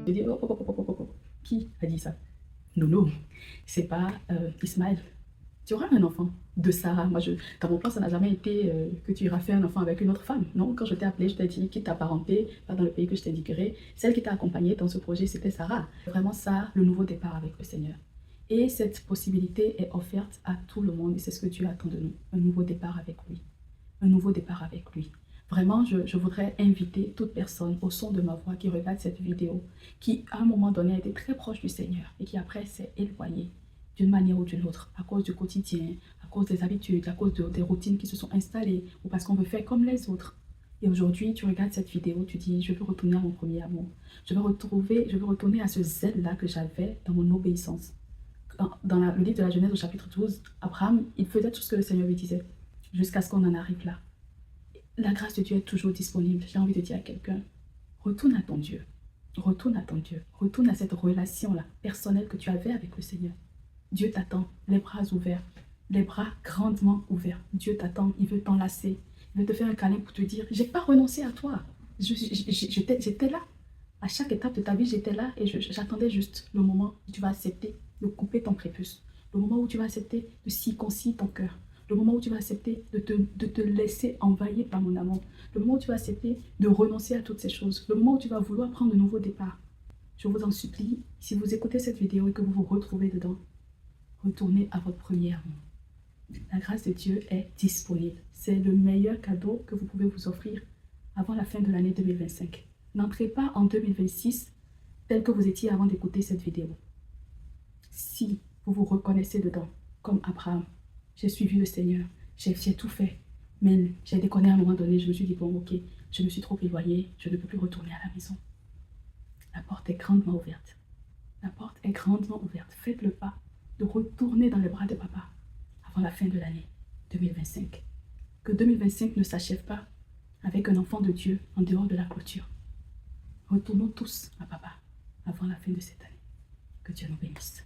te dis, oh, oh, oh, oh, oh, oh, oh. Qui a dit ça? Non, c'est pas Ismaël. Tu auras un enfant de Sarah. Moi, dans mon plan, ça n'a jamais été que tu iras faire un enfant avec une autre femme. Non, quand je t'ai appelé, je t'ai dit quitte ta parenté, pas dans le pays que je t'indiquerai. Celle qui t'a accompagnée dans ce projet, c'était Sarah. Vraiment ça, le nouveau départ avec le Seigneur. Et cette possibilité est offerte à tout le monde et c'est ce que Dieu attend de nous. Un nouveau départ avec lui. Un nouveau départ avec lui. Vraiment, je voudrais inviter toute personne au son de ma voix qui regarde cette vidéo, qui à un moment donné a été très proche du Seigneur et qui après s'est éloigné d'une manière ou d'une autre, à cause du quotidien, à cause des habitudes, à cause des routines qui se sont installées, ou parce qu'on veut faire comme les autres. Et aujourd'hui, tu regardes cette vidéo, tu dis, je veux retourner à mon premier amour. Je veux retourner à ce zèle-là que j'avais dans mon obéissance. Dans le livre de la Genèse au chapitre 12, Abraham, il faisait tout ce que le Seigneur lui disait, jusqu'à ce qu'on en arrive là. La grâce de Dieu est toujours disponible. J'ai envie de dire à quelqu'un, retourne à ton Dieu. Retourne à ton Dieu. Retourne à cette relation-là, personnelle que tu avais avec le Seigneur. Dieu t'attend, les bras ouverts, les bras grandement ouverts. Dieu t'attend, il veut t'enlacer, il veut te faire un câlin pour te dire, j'ai pas renoncé à toi. J'étais là. À chaque étape de ta vie, j'étais là et j'attendais juste le moment où tu vas accepter de couper ton prépuce. Le moment où tu vas accepter de circoncire ton cœur. Le moment où tu vas accepter de te laisser envahir par mon amour. Le moment où tu vas accepter de renoncer à toutes ces choses. Le moment où tu vas vouloir prendre de nouveaux départs. Je vous en supplie, si vous écoutez cette vidéo et que vous vous retrouvez dedans, retournez à votre premier amour. La grâce de Dieu est disponible. C'est le meilleur cadeau que vous pouvez vous offrir avant la fin de l'année 2025. N'entrez pas en 2026 tel que vous étiez avant d'écouter cette vidéo. Si vous vous reconnaissez dedans, comme Abraham, j'ai suivi le Seigneur, j'ai tout fait, mais j'ai déconné à un moment donné, je me suis dit, bon ok, je me suis trop éloignée, je ne peux plus retourner à la maison. La porte est grandement ouverte. La porte est grandement ouverte. Faites le pas de retourner dans les bras de papa avant la fin de l'année 2025. Que 2025 ne s'achève pas avec un enfant de Dieu en dehors de la clôture. Retournons tous à papa avant la fin de cette année. Que Dieu nous bénisse.